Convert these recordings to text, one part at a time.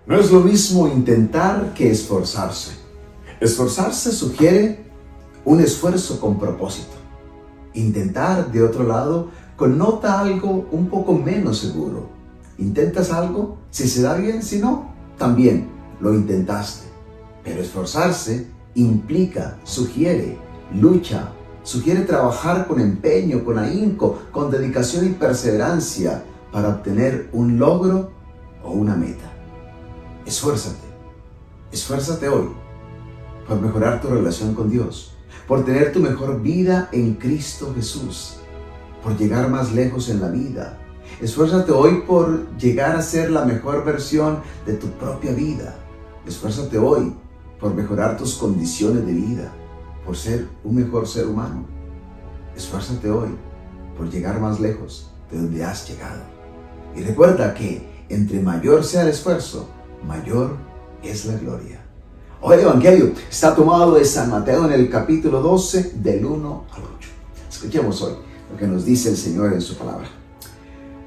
No es lo mismo intentar que esforzarse. Esforzarse sugiere un esfuerzo con propósito. Intentar, de otro lado, connota algo un poco menos seguro. Intentas algo, si se da bien, si no, también lo intentaste. Pero esforzarse implica, sugiere, lucha, sugiere trabajar con empeño, con ahínco, con dedicación y perseverancia para obtener un logro o una meta. Esfuérzate hoy por mejorar tu relación con Dios, por tener tu mejor vida en Cristo Jesús, por llegar más lejos en la vida. Esfuérzate hoy por llegar a ser la mejor versión de tu propia vida. Esfuérzate hoy por mejorar tus condiciones de vida, por ser un mejor ser humano. Esfuérzate hoy por llegar más lejos de donde has llegado. Y recuerda que entre mayor sea el esfuerzo, mayor es la gloria. Hoy el Evangelio está tomado de San Mateo en el capítulo 12, del 1 al 8. Escuchemos hoy lo que nos dice el Señor en su palabra.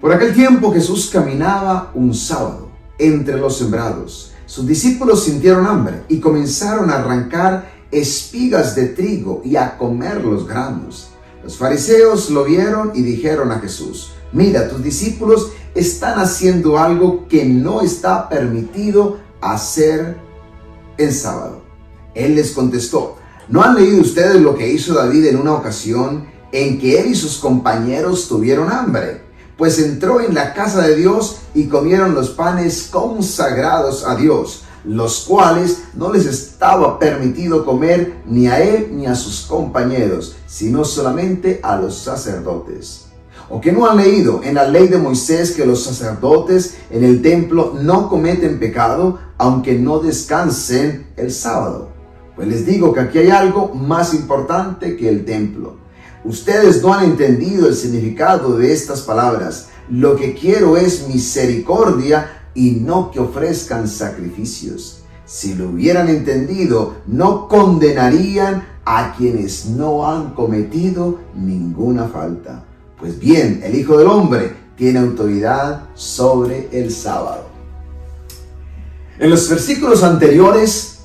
Por aquel tiempo Jesús caminaba un sábado entre los sembrados. Sus discípulos sintieron hambre y comenzaron a arrancar espigas de trigo y a comer los granos. Los fariseos lo vieron y dijeron a Jesús: mira, tus discípulos están haciendo algo que no está permitido hacer en sábado. Él les contestó: ¿no han leído ustedes lo que hizo David en una ocasión en que él y sus compañeros tuvieron hambre? Pues entró en la casa de Dios y comieron los panes consagrados a Dios, los cuales no les estaba permitido comer ni a él ni a sus compañeros, sino solamente a los sacerdotes. ¿O que no han leído en la ley de Moisés que los sacerdotes en el templo no cometen pecado, aunque no descansen el sábado? Pues les digo que aquí hay algo más importante que el templo. Ustedes no han entendido el significado de estas palabras. Lo que quiero es misericordia y no que ofrezcan sacrificios. Si lo hubieran entendido, no condenarían a quienes no han cometido ninguna falta. Pues bien, el Hijo del Hombre tiene autoridad sobre el sábado. En los versículos anteriores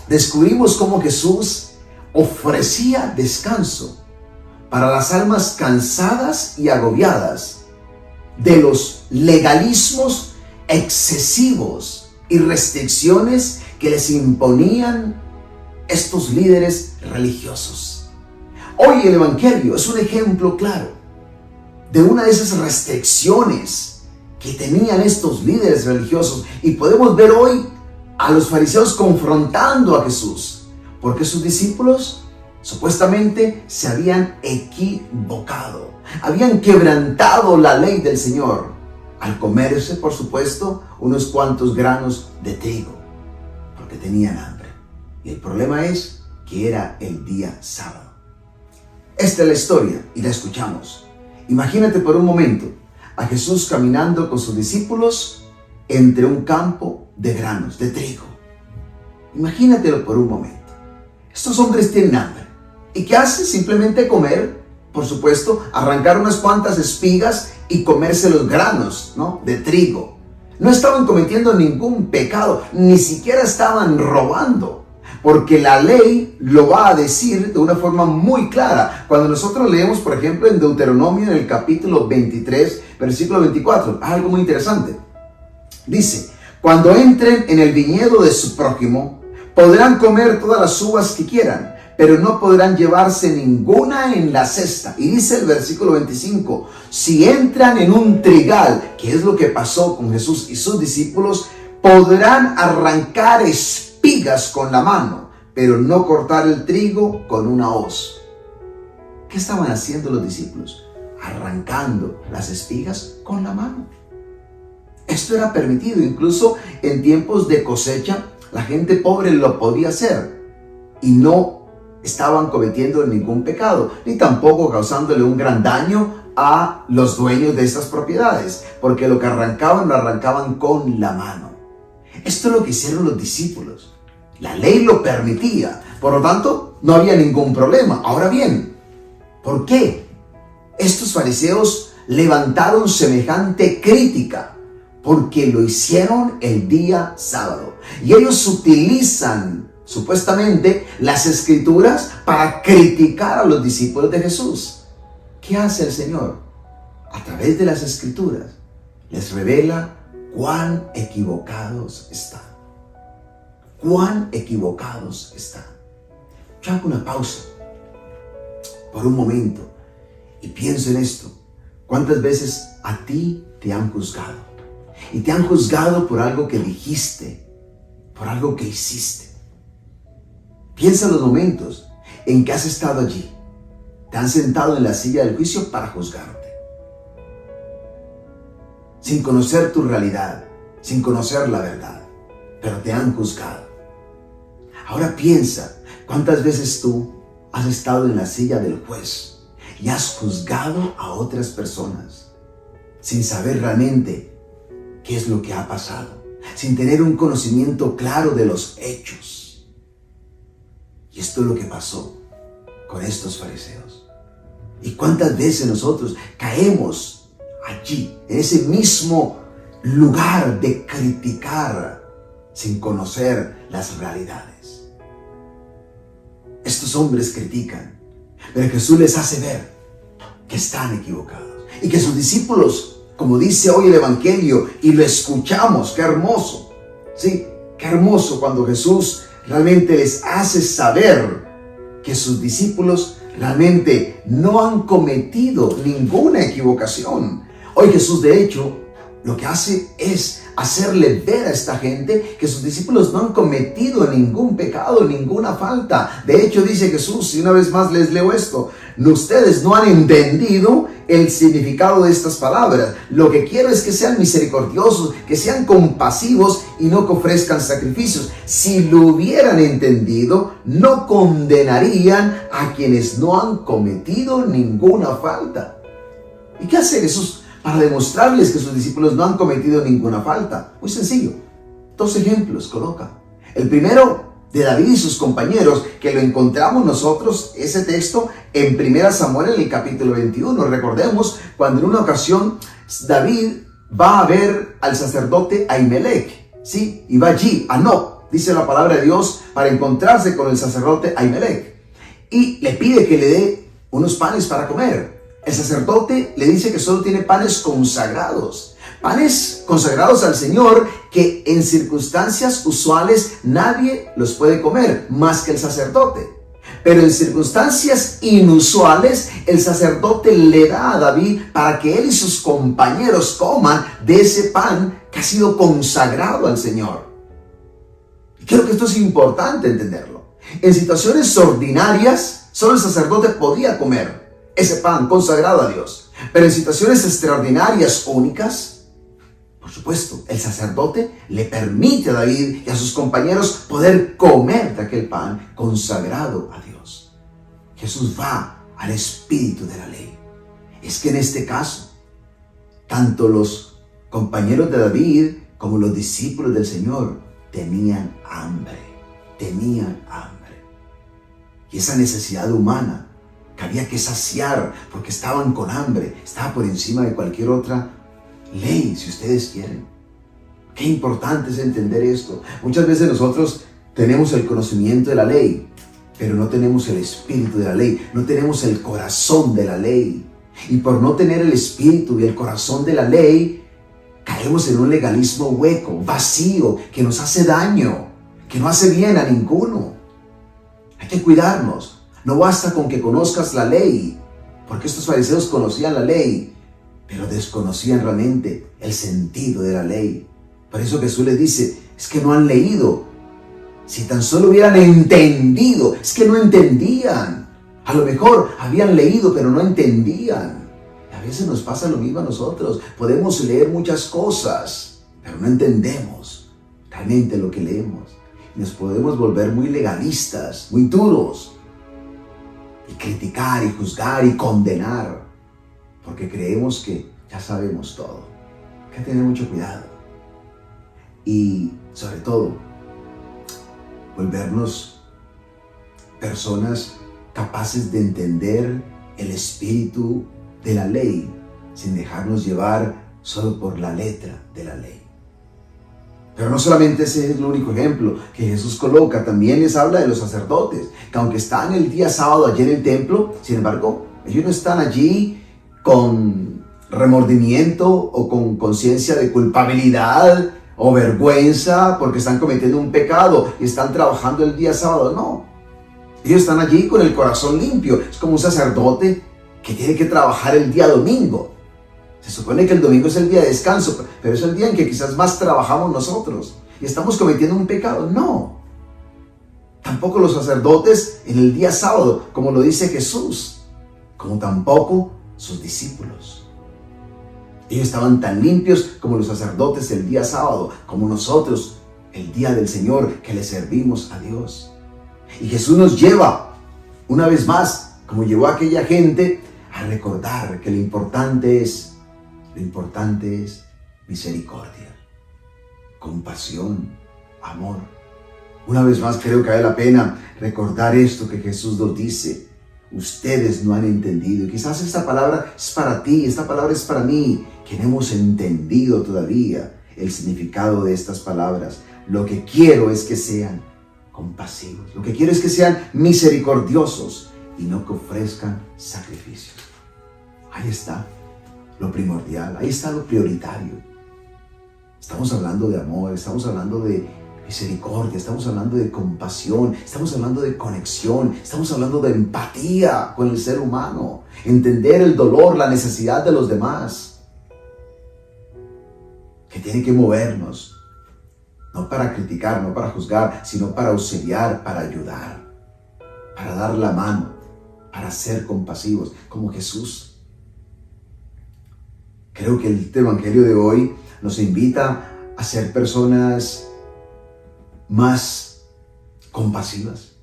descubrimos cómo Jesús ofrecía descanso para las almas cansadas y agobiadas de los legalismos excesivos y restricciones que les imponían estos líderes religiosos. Hoy el Evangelio es un ejemplo claro de una de esas restricciones que tenían estos líderes religiosos, y podemos ver hoy a los fariseos confrontando a Jesús, porque sus discípulos supuestamente se habían equivocado, habían quebrantado la ley del Señor al comerse, por supuesto, unos cuantos granos de trigo, porque tenían hambre. Y el problema es que era el día sábado. Esta es la historia y la escuchamos. Imagínate por un momento a Jesús caminando con sus discípulos entre un campo de granos, de trigo. Imagínatelo por un momento. Estos hombres tienen hambre. ¿Y qué hacen? Simplemente comer, por supuesto, arrancar unas cuantas espigas y comerse los granos, ¿no?, de trigo. No estaban cometiendo ningún pecado, ni siquiera estaban robando, porque la ley lo va a decir de una forma muy clara. Cuando nosotros leemos, por ejemplo, en Deuteronomio, en el capítulo 23, versículo 24, algo muy interesante. Dice: cuando entren en el viñedo de su prójimo, podrán comer todas las uvas que quieran, pero no podrán llevarse ninguna en la cesta. Y dice el versículo 25, si entran en un trigal, que es lo que pasó con Jesús y sus discípulos, podrán arrancar espigas con la mano, pero no cortar el trigo con una hoz. ¿Qué estaban haciendo los discípulos? Arrancando las espigas con la mano. Esto era permitido, incluso en tiempos de cosecha, la gente pobre lo podía hacer y no estaban cometiendo ningún pecado, ni tampoco causándole un gran daño a los dueños de estas propiedades, porque lo que arrancaban lo arrancaban con la mano. Esto es lo que hicieron los discípulos. La ley lo permitía, por lo tanto no había ningún problema. Ahora bien, ¿por qué estos fariseos levantaron semejante crítica porque lo hicieron el día sábado. Y ellos utilizan supuestamente las escrituras para criticar a los discípulos de Jesús. ¿Qué hace el Señor? A través de las escrituras les revela cuán equivocados están. Cuán equivocados están. Yo hago una pausa por un momento y pienso en esto. ¿Cuántas veces a ti te han juzgado? Y te han juzgado por algo que dijiste, por algo que hiciste. Piensa en los momentos en que has estado allí. Te han sentado en la silla del juicio para juzgarte. Sin conocer tu realidad, sin conocer la verdad, pero te han juzgado. Ahora piensa, ¿cuántas veces tú has estado en la silla del juez y has juzgado a otras personas sin saber realmente qué es lo que ha pasado, sin tener un conocimiento claro de los hechos? Y esto es lo que pasó con estos fariseos. ¿Y cuántas veces nosotros caemos allí, en ese mismo lugar de criticar sin conocer las realidades? Estos hombres critican, pero Jesús les hace ver que están equivocados y que sus discípulos, como dice hoy el Evangelio, y lo escuchamos, qué hermoso, sí, qué hermoso cuando Jesús realmente les hace saber que sus discípulos realmente no han cometido ninguna equivocación. Hoy Jesús, de hecho, lo que hace es hacerle ver a esta gente que sus discípulos no han cometido ningún pecado, ninguna falta. De hecho, dice Jesús, y una vez más les leo esto: ustedes no han entendido el significado de estas palabras. Lo que quiero es que sean misericordiosos, que sean compasivos y no que ofrezcan sacrificios. Si lo hubieran entendido, no condenarían a quienes no han cometido ninguna falta. ¿Y qué hace Jesús para demostrarles que sus discípulos no han cometido ninguna falta? Muy sencillo. 2 ejemplos coloca. El primero, de David y sus compañeros, que lo encontramos nosotros, ese texto, en 1 Samuel, en el capítulo 21. Recordemos cuando en una ocasión David va a ver al sacerdote Ahimelech, ¿sí? Y va allí, a Nob, dice la palabra de Dios, para encontrarse con el sacerdote Ahimelech. Y le pide que le dé unos panes para comer. El sacerdote le dice que solo tiene panes consagrados al Señor, que en circunstancias usuales nadie los puede comer más que el sacerdote. Pero en circunstancias inusuales, el sacerdote le da a David para que él y sus compañeros coman de ese pan que ha sido consagrado al Señor. Y creo que esto es importante entenderlo. En situaciones ordinarias, solo el sacerdote podía comer ese pan consagrado a Dios. Pero en situaciones extraordinarias, únicas, por supuesto, el sacerdote le permite a David y a sus compañeros poder comer de aquel pan consagrado a Dios. Jesús va al espíritu de la ley. Es que en este caso, tanto los compañeros de David como los discípulos del Señor tenían hambre. Y esa necesidad humana que había que saciar porque estaban con hambre, estaba por encima de cualquier otra ley, si ustedes quieren. Qué importante es entender esto. Muchas veces nosotros tenemos el conocimiento de la ley, pero no tenemos el espíritu de la ley, no tenemos el corazón de la ley. Y por no tener el espíritu y el corazón de la ley, caemos en un legalismo hueco, vacío, que nos hace daño, que no hace bien a ninguno. Hay que cuidarnos. No basta con que conozcas la ley, porque estos fariseos conocían la ley, pero desconocían realmente el sentido de la ley. Por eso Jesús les dice, es que no han leído. Si tan solo hubieran entendido, es que no entendían. A lo mejor habían leído, pero no entendían. Y a veces nos pasa lo mismo a nosotros. Podemos leer muchas cosas, pero no entendemos realmente lo que leemos. Y nos podemos volver muy legalistas, muy duros, y criticar y juzgar y condenar, porque creemos que ya sabemos todo. Hay que tener mucho cuidado. Y sobre todo, volvernos personas capaces de entender el espíritu de la ley, sin dejarnos llevar solo por la letra de la ley. Pero no solamente ese es el único ejemplo que Jesús coloca, también les habla de los sacerdotes, que aunque están el día sábado allí en el templo, sin embargo, ellos no están allí con remordimiento o con conciencia de culpabilidad o vergüenza porque están cometiendo un pecado y están trabajando el día sábado. No, ellos están allí con el corazón limpio. Es como un sacerdote que tiene que trabajar el día domingo. Se supone que el domingo es el día de descanso, pero es el día en que quizás más trabajamos nosotros y estamos cometiendo un pecado. No, tampoco los sacerdotes en el día sábado, como lo dice Jesús, como tampoco sus discípulos. Ellos estaban tan limpios como los sacerdotes el día sábado, como nosotros el día del Señor que le servimos a Dios. Y Jesús nos lleva, una vez más, como llevó a aquella gente, a recordar que lo importante es misericordia, compasión, amor. Una vez más creo que vale la pena recordar esto que Jesús nos dice. Ustedes no han entendido. Y quizás esta palabra es para ti, esta palabra es para mí, que no hemos entendido todavía el significado de estas palabras. Lo que quiero es que sean compasivos. Lo que quiero es que sean misericordiosos y no que ofrezcan sacrificios. Ahí está lo primordial, ahí está lo prioritario. Estamos hablando de amor, estamos hablando de misericordia, estamos hablando de compasión, estamos hablando de conexión, estamos hablando de empatía con el ser humano, entender el dolor, la necesidad de los demás, que tiene que movernos, no para criticar, no para juzgar, sino para auxiliar, para ayudar, para dar la mano, para ser compasivos, como Jesús. Creo que el Evangelio de hoy nos invita a ser personas más compasivas,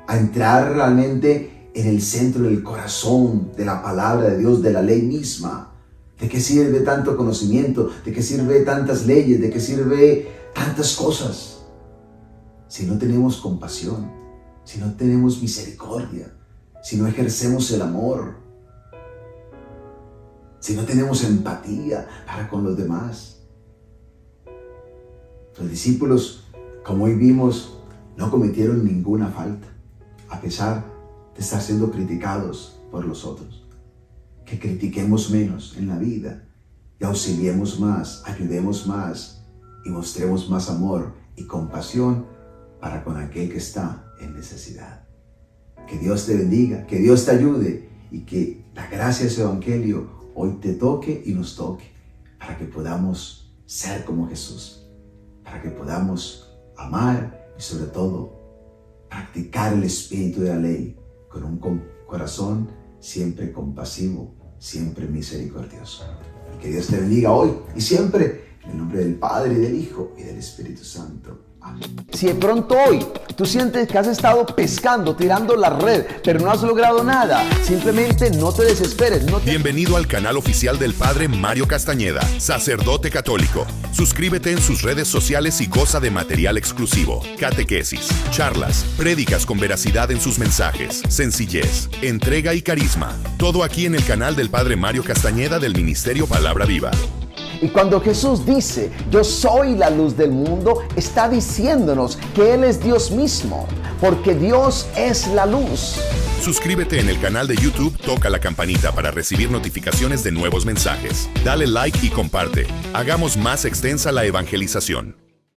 a entrar realmente en el centro del corazón de la palabra de Dios, de la ley misma. ¿De qué sirve tanto conocimiento? ¿De qué sirve tantas leyes? ¿De qué sirve tantas cosas? Si no tenemos compasión, si no tenemos misericordia, si no ejercemos el amor, si no tenemos empatía para con los demás. Los discípulos, como hoy vimos, no cometieron ninguna falta, a pesar de estar siendo criticados por los otros. Que critiquemos menos en la vida y auxiliemos más, ayudemos más y mostremos más amor y compasión para con aquel que está en necesidad. Que Dios te bendiga, que Dios te ayude y que la gracia de ese Evangelio hoy te toque y nos toque para que podamos ser como Jesús, para que podamos amar y sobre todo practicar el espíritu de la ley con un corazón siempre compasivo, siempre misericordioso. Que Dios te bendiga hoy y siempre, en el nombre del Padre, y del Hijo y del Espíritu Santo. Amén. Si de pronto hoy tú sientes que has estado pescando, tirando la red, pero no has logrado nada, simplemente no te desesperes. Bienvenido al canal oficial del Padre Mario Castañeda, sacerdote católico. Suscríbete en sus redes sociales y goza de material exclusivo, catequesis, charlas, prédicas con veracidad en sus mensajes, sencillez, entrega y carisma. Todo aquí en el canal del Padre Mario Castañeda del Ministerio Palabra Viva. Y cuando Jesús dice, yo soy la luz del mundo, está diciéndonos que Él es Dios mismo, porque Dios es la luz. Suscríbete en el canal de YouTube, toca la campanita para recibir notificaciones de nuevos mensajes. Dale like y comparte. Hagamos más extensa la evangelización.